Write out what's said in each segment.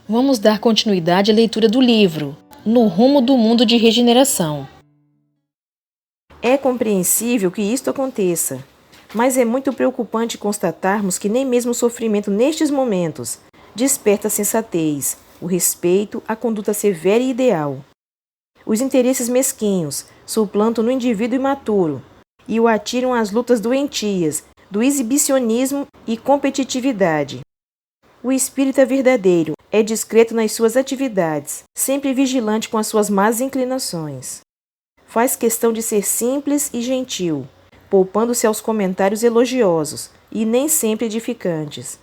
Vamos dar continuidade à leitura do livro No Rumo do Mundo de Regeneração. É compreensível que isto aconteça, mas é muito preocupante constatarmos que nem mesmo o sofrimento nestes momentos desperta a sensatez, o respeito, a conduta severa e ideal. Os interesses mesquinhos suplantam no indivíduo imaturo e o atiram às lutas doentias do exibicionismo e competitividade. O espírita verdadeiro é discreto nas suas atividades, sempre vigilante com as suas más inclinações. Faz questão de ser simples e gentil, poupando-se aos comentários elogiosos e nem sempre edificantes.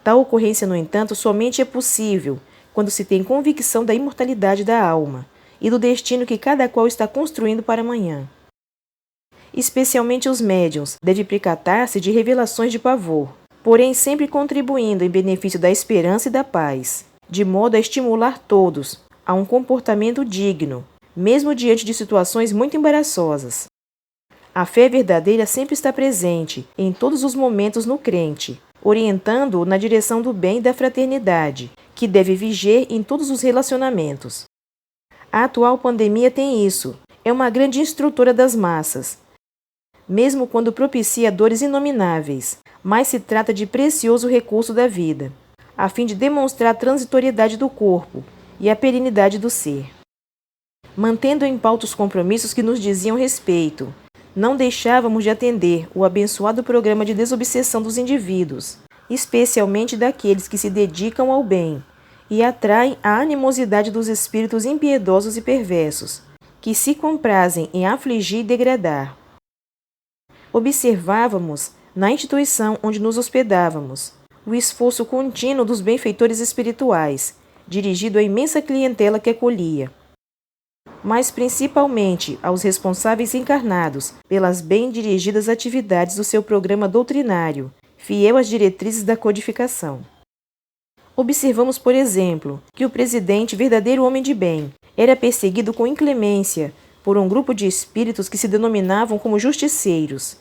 Tal ocorrência, no entanto, somente é possível quando se tem convicção da imortalidade da alma e do destino que cada qual está construindo para amanhã. Especialmente os médiuns devem percatar-se de revelações de pavor, porém sempre contribuindo em benefício da esperança e da paz, de modo a estimular todos a um comportamento digno, mesmo diante de situações muito embaraçosas. A fé verdadeira sempre está presente, em todos os momentos no crente, orientando-o na direção do bem e da fraternidade, que deve viger em todos os relacionamentos. A atual pandemia tem isso, é uma grande instrutora das massas, mesmo quando propicia dores inomináveis, mas se trata de precioso recurso da vida, a fim de demonstrar a transitoriedade do corpo e a perenidade do ser. Mantendo em pauta os compromissos que nos diziam respeito, não deixávamos de atender o abençoado programa de desobsessão dos indivíduos, especialmente daqueles que se dedicam ao bem e atraem a animosidade dos espíritos impiedosos e perversos, que se comprazem em afligir e degradar. Observávamos, na instituição onde nos hospedávamos, o esforço contínuo dos benfeitores espirituais, dirigido à imensa clientela que acolhia, mas principalmente aos responsáveis encarnados pelas bem dirigidas atividades do seu programa doutrinário, fiel às diretrizes da codificação. Observamos, por exemplo, que o presidente, verdadeiro homem de bem, era perseguido com inclemência por um grupo de espíritos que se denominavam como justiceiros.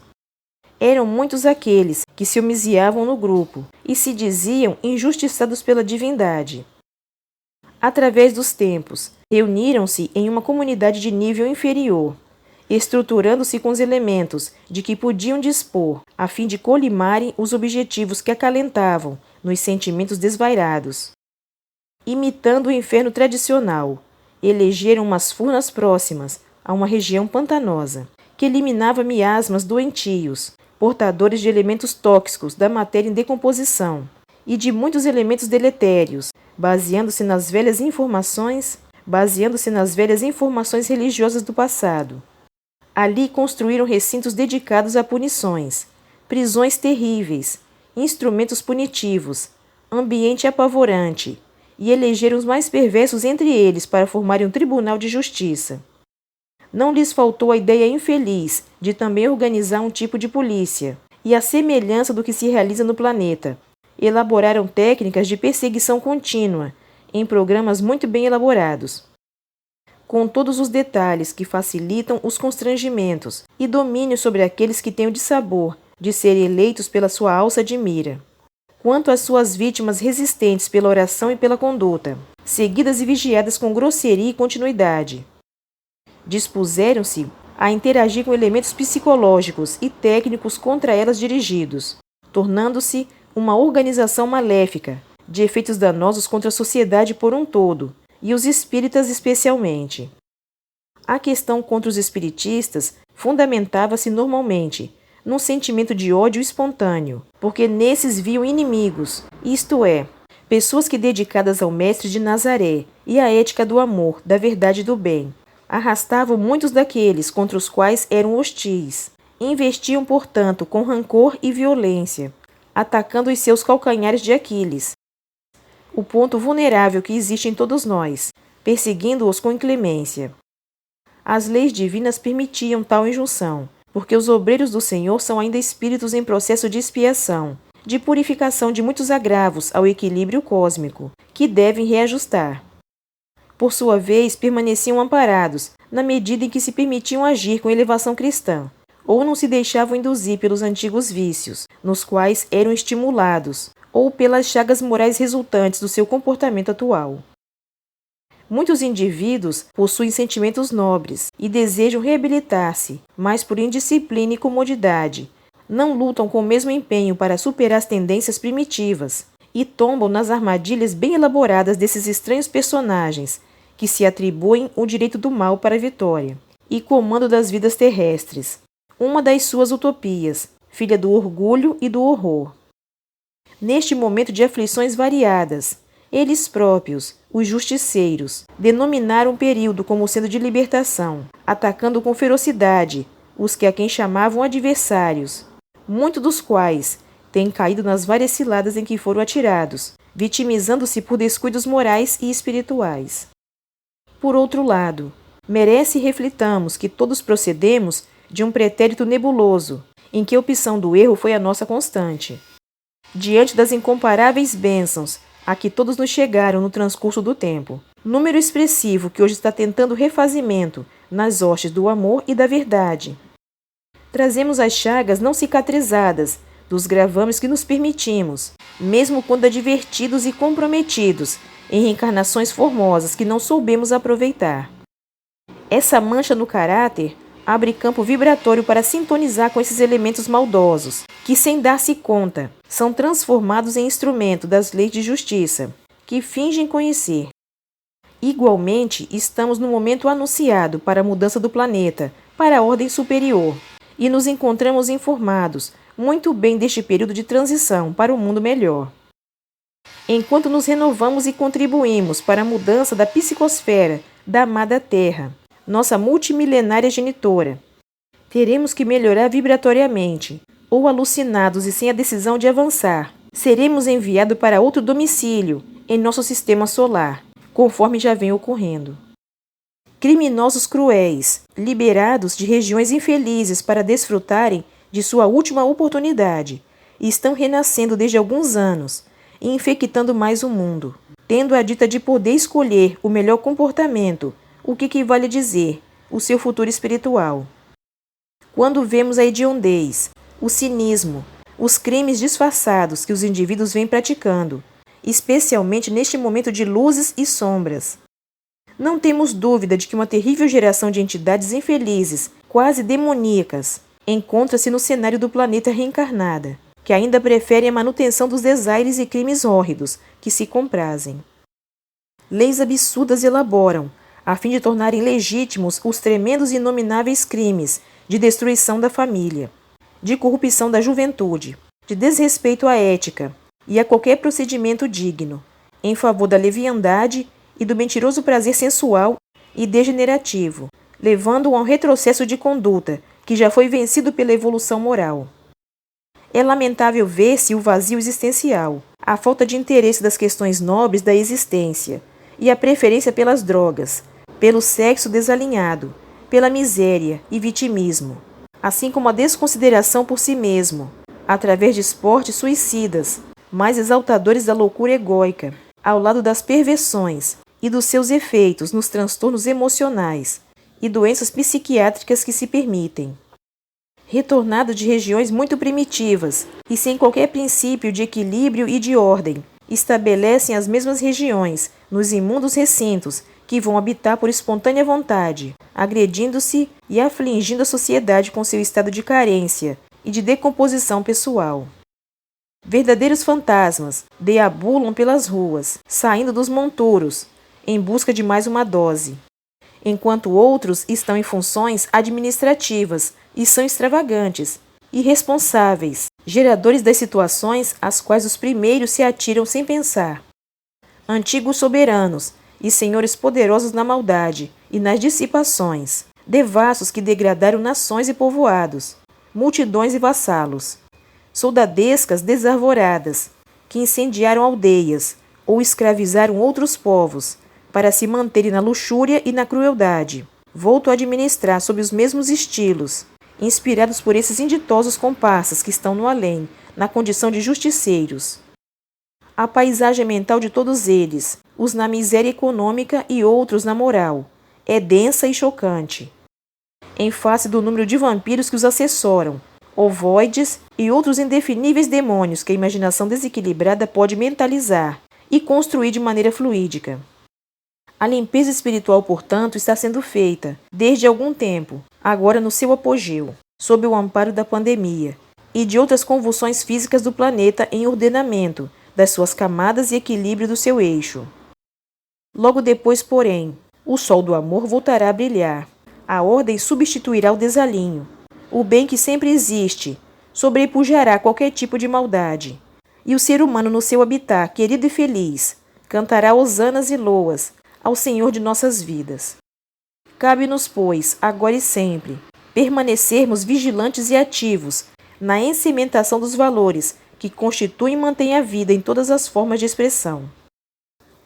Eram muitos aqueles que se homiziavam no grupo e se diziam injustiçados pela divindade. Através dos tempos, reuniram-se em uma comunidade de nível inferior, estruturando-se com os elementos de que podiam dispor, a fim de colimarem os objetivos que acalentavam nos sentimentos desvairados. Imitando o inferno tradicional, elegeram umas furnas próximas a uma região pantanosa, que eliminava miasmas doentios, portadores de elementos tóxicos da matéria em decomposição e de muitos elementos deletérios, baseando-se nas velhas informações religiosas do passado. Ali construíram recintos dedicados a punições, prisões terríveis, instrumentos punitivos, ambiente apavorante, e elegeram os mais perversos entre eles para formarem um tribunal de justiça. Não lhes faltou a ideia infeliz de também organizar um tipo de polícia, e à semelhança do que se realiza no planeta, elaboraram técnicas de perseguição contínua, em programas muito bem elaborados, com todos os detalhes que facilitam os constrangimentos e domínio sobre aqueles que têm o dissabor de serem eleitos pela sua alça de mira. Quanto às suas vítimas resistentes pela oração e pela conduta, seguidas e vigiadas com grosseria e continuidade, dispuseram-se a interagir com elementos psicológicos e técnicos contra elas dirigidos, tornando-se uma organização maléfica, de efeitos danosos contra a sociedade por um todo, e os espíritas especialmente. A questão contra os espiritistas fundamentava-se normalmente num sentimento de ódio espontâneo, porque nesses viam inimigos, isto é, pessoas que dedicadas ao Mestre de Nazaré e à ética do amor, da verdade e do bem, arrastavam muitos daqueles contra os quais eram hostis, investiam, portanto, com rancor e violência, atacando os seus calcanhares de Aquiles, o ponto vulnerável que existe em todos nós, perseguindo-os com inclemência. As leis divinas permitiam tal injunção, porque os obreiros do Senhor são ainda espíritos em processo de expiação, de purificação de muitos agravos ao equilíbrio cósmico, que devem reajustar. Por sua vez, permaneciam amparados, na medida em que se permitiam agir com elevação cristã, ou não se deixavam induzir pelos antigos vícios, nos quais eram estimulados, ou pelas chagas morais resultantes do seu comportamento atual. Muitos indivíduos possuem sentimentos nobres e desejam reabilitar-se, mas por indisciplina e comodidade, não lutam com o mesmo empenho para superar as tendências primitivas e tombam nas armadilhas bem elaboradas desses estranhos personagens que se atribuem o direito do mal para a vitória e comando das vidas terrestres, uma das suas utopias, filha do orgulho e do horror. Neste momento de aflições variadas, eles próprios, os justiceiros, denominaram um período como sendo de libertação, atacando com ferocidade os que a quem chamavam adversários, muitos dos quais têm caído nas várias ciladas em que foram atirados, vitimizando-se por descuidos morais e espirituais. Por outro lado, merece reflitamos que todos procedemos de um pretérito nebuloso, em que a opção do erro foi a nossa constante. Diante das incomparáveis bênçãos a que todos nos chegaram no transcurso do tempo, número expressivo que hoje está tentando refazimento nas hostes do amor e da verdade. Trazemos as chagas não cicatrizadas dos gravames que nos permitimos, mesmo quando advertidos e comprometidos em reencarnações formosas que não soubemos aproveitar. Essa mancha no caráter abre campo vibratório para sintonizar com esses elementos maldosos, que, sem dar-se conta, são transformados em instrumento das leis de justiça, que fingem conhecer. Igualmente, estamos no momento anunciado para a mudança do planeta, para a ordem superior, e nos encontramos informados muito bem deste período de transição para um mundo melhor. Enquanto nos renovamos e contribuímos para a mudança da psicosfera da amada Terra, nossa multimilenária genitora, teremos que melhorar vibratoriamente, ou alucinados e sem a decisão de avançar, seremos enviados para outro domicílio em nosso sistema solar, conforme já vem ocorrendo. Criminosos cruéis, liberados de regiões infelizes para desfrutarem de sua última oportunidade, estão renascendo desde alguns anos e infectando mais o mundo, tendo a dita de poder escolher o melhor comportamento, o que equivale a dizer o seu futuro espiritual. Quando vemos a hediondez, o cinismo, os crimes disfarçados que os indivíduos vêm praticando, especialmente neste momento de luzes e sombras, não temos dúvida de que uma terrível geração de entidades infelizes, quase demoníacas, encontra-se no cenário do planeta reencarnada, que ainda preferem a manutenção dos desaires e crimes hórridos que se comprazem. Leis absurdas elaboram, a fim de tornarem legítimos os tremendos e inomináveis crimes de destruição da família, de corrupção da juventude, de desrespeito à ética e a qualquer procedimento digno, em favor da leviandade e do mentiroso prazer sensual e degenerativo, levando-o a um retrocesso de conduta que já foi vencido pela evolução moral. É lamentável ver-se o vazio existencial, a falta de interesse das questões nobres da existência e a preferência pelas drogas, pelo sexo desalinhado, pela miséria e vitimismo, assim como a desconsideração por si mesmo, através de esportes suicidas, mais exaltadores da loucura egóica, ao lado das perversões e dos seus efeitos nos transtornos emocionais e doenças psiquiátricas que se permitem. Retornado de regiões muito primitivas e sem qualquer princípio de equilíbrio e de ordem, estabelecem as mesmas regiões nos imundos recintos que vão habitar por espontânea vontade, agredindo-se e afligindo a sociedade com seu estado de carência e de decomposição pessoal. Verdadeiros fantasmas deambulam pelas ruas, saindo dos montouros, em busca de mais uma dose, enquanto outros estão em funções administrativas e são extravagantes, irresponsáveis, geradores das situações às quais os primeiros se atiram sem pensar. Antigos soberanos e senhores poderosos na maldade e nas dissipações, devassos que degradaram nações e povoados, multidões e vassalos, soldadescas desarvoradas, que incendiaram aldeias ou escravizaram outros povos para se manterem na luxúria e na crueldade, volto a administrar sob os mesmos estilos, inspirados por esses inditosos comparsas que estão no além, na condição de justiceiros. A paisagem mental de todos eles, uns na miséria econômica e outros na moral, é densa e chocante. Em face do número de vampiros que os assessoram, ovoides e outros indefiníveis demônios que a imaginação desequilibrada pode mentalizar e construir de maneira fluídica. A limpeza espiritual, portanto, está sendo feita, desde algum tempo, agora no seu apogeu, sob o amparo da pandemia e de outras convulsões físicas do planeta em ordenamento das suas camadas e equilíbrio do seu eixo. Logo depois, porém, o sol do amor voltará a brilhar. A ordem substituirá o desalinho. O bem que sempre existe sobrepujará qualquer tipo de maldade. E o ser humano no seu habitat, querido e feliz, cantará hosanas e loas ao Senhor de nossas vidas. Cabe-nos, pois, agora e sempre, permanecermos vigilantes e ativos na encimentação dos valores que constituem e mantêm a vida em todas as formas de expressão.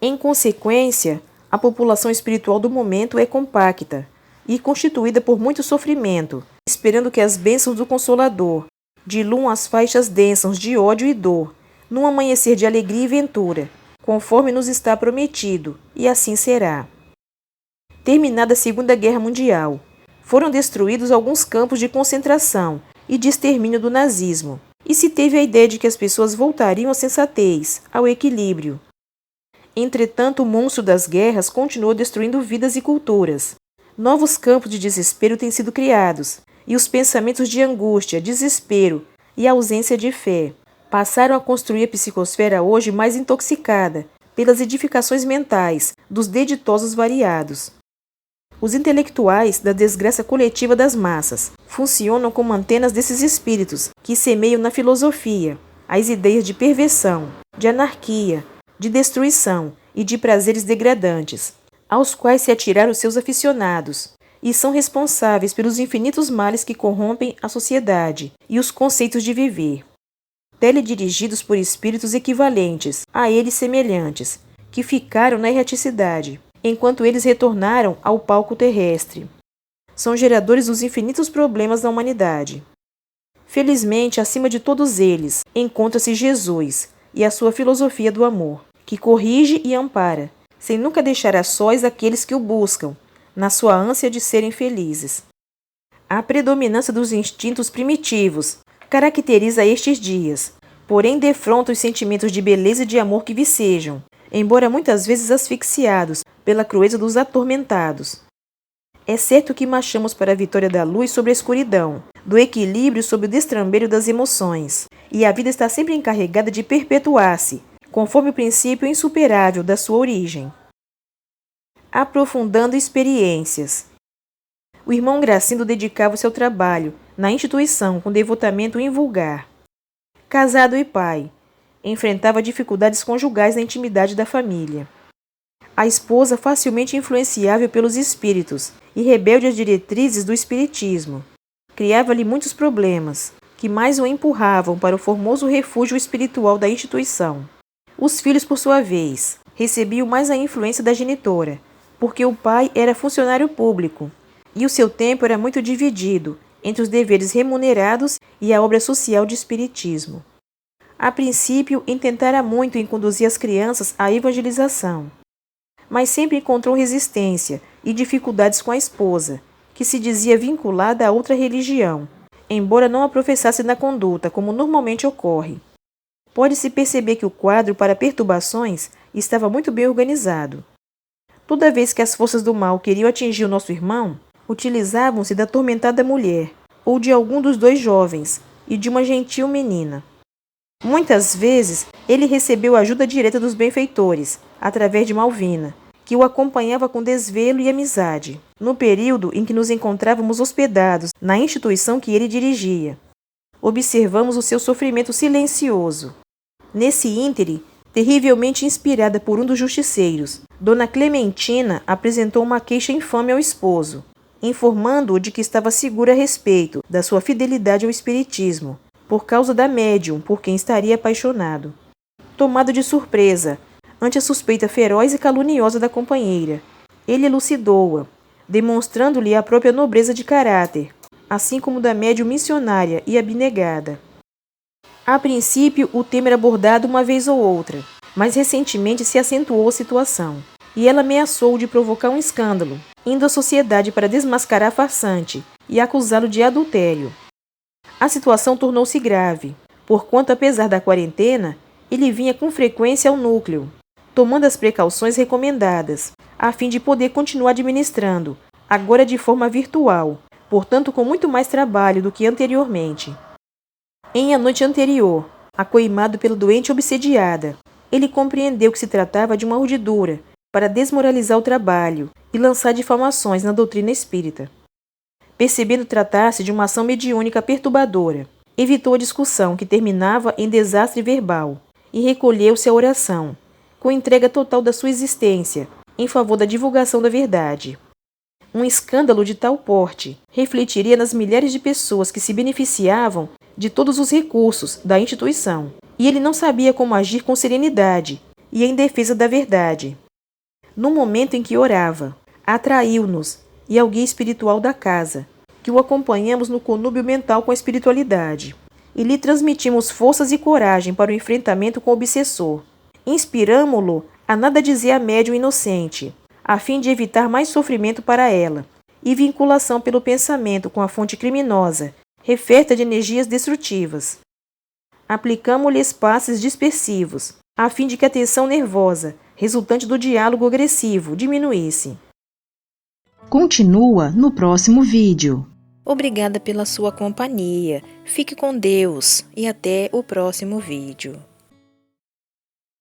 Em consequência, a população espiritual do momento é compacta e constituída por muito sofrimento, esperando que as bênçãos do Consolador diluam as faixas densas de ódio e dor, num amanhecer de alegria e ventura, conforme nos está prometido, e assim será. Terminada a Segunda Guerra Mundial, foram destruídos alguns campos de concentração e de extermínio do nazismo, e se teve a ideia de que as pessoas voltariam à sensatez, ao equilíbrio. Entretanto, o monstro das guerras continuou destruindo vidas e culturas. Novos campos de desespero têm sido criados, e os pensamentos de angústia, desespero e ausência de fé passaram a construir a psicosfera hoje mais intoxicada pelas edificações mentais dos deditosos variados. Os intelectuais da desgraça coletiva das massas funcionam como antenas desses espíritos que semeiam na filosofia as ideias de perversão, de anarquia, de destruição e de prazeres degradantes, aos quais se atiraram seus aficionados, e são responsáveis pelos infinitos males que corrompem a sociedade e os conceitos de viver. Teledirigidos por espíritos equivalentes a eles semelhantes, que ficaram na erraticidade, enquanto eles retornaram ao palco terrestre. São geradores dos infinitos problemas da humanidade. Felizmente, acima de todos eles, encontra-se Jesus e a sua filosofia do amor, que corrige e ampara, sem nunca deixar a sós aqueles que o buscam, na sua ânsia de serem felizes. A predominância dos instintos primitivos caracteriza estes dias, porém defronta os sentimentos de beleza e de amor que vicejam, embora muitas vezes asfixiados pela crueza dos atormentados. É certo que marchamos para a vitória da luz sobre a escuridão, do equilíbrio sobre o destrambeiro das emoções, e a vida está sempre encarregada de perpetuar-se, conforme o princípio insuperável da sua origem. Aprofundando experiências. O irmão Gracindo dedicava-se ao trabalho na instituição com devotamento invulgar. Casado e pai, enfrentava dificuldades conjugais na intimidade da família. A esposa facilmente influenciável pelos espíritos e rebelde às diretrizes do espiritismo. Criava-lhe muitos problemas, que mais o empurravam para o formoso refúgio espiritual da instituição. Os filhos, por sua vez, recebiam mais a influência da genitora, porque o pai era funcionário público, e o seu tempo era muito dividido entre os deveres remunerados e a obra social de espiritismo. A princípio, intentara muito em conduzir as crianças à evangelização, mas sempre encontrou resistência e dificuldades com a esposa, que se dizia vinculada a outra religião, embora não a professasse na conduta, como normalmente ocorre. Pode-se perceber que o quadro para perturbações estava muito bem organizado. Toda vez que as forças do mal queriam atingir o nosso irmão, utilizavam-se da atormentada mulher, ou de algum dos dois jovens, e de uma gentil menina. Muitas vezes, ele recebeu a ajuda direta dos benfeitores, através de Malvina, que o acompanhava com desvelo e amizade, no período em que nos encontrávamos hospedados na instituição que ele dirigia. Observamos o seu sofrimento silencioso. Nesse íntere, terrivelmente inspirada por um dos justiceiros, Dona Clementina apresentou uma queixa infame ao esposo, informando-o de que estava segura a respeito da sua fidelidade ao espiritismo, por causa da médium por quem estaria apaixonado. Tomado de surpresa, ante a suspeita feroz e caluniosa da companheira, ele elucidou-a, demonstrando-lhe a própria nobreza de caráter, assim como da médium missionária e abnegada. A princípio, o tema era abordado uma vez ou outra, mas recentemente se acentuou a situação, e ela ameaçou de provocar um escândalo, indo à sociedade para desmascarar a farsante e acusá-lo de adultério. A situação tornou-se grave, porquanto, apesar da quarentena, ele vinha com frequência ao núcleo, tomando as precauções recomendadas, a fim de poder continuar administrando, agora de forma virtual, portanto com muito mais trabalho do que anteriormente. Em a noite anterior, acoimado pelo doente obsediada, ele compreendeu que se tratava de uma urdidura para desmoralizar o trabalho e lançar difamações na doutrina espírita. Percebendo tratar-se de uma ação mediúnica perturbadora, evitou a discussão que terminava em desastre verbal e recolheu-se à oração, com entrega total da sua existência, em favor da divulgação da verdade. Um escândalo de tal porte refletiria nas milhares de pessoas que se beneficiavam de todos os recursos da instituição, e ele não sabia como agir com serenidade e em defesa da verdade. No momento em que orava, atraiu-nos e ao guia espiritual da casa, que o acompanhamos no conúbio mental com a espiritualidade, e lhe transmitimos forças e coragem para o enfrentamento com o obsessor. Inspiramo-lo a nada dizer à médium inocente, a fim de evitar mais sofrimento para ela, e vinculação pelo pensamento com a fonte criminosa, referta de energias destrutivas. Aplicamo-lhes passes dispersivos, a fim de que a tensão nervosa, resultante do diálogo agressivo, diminuísse. Continua no próximo vídeo. Obrigada pela sua companhia. Fique com Deus e até o próximo vídeo.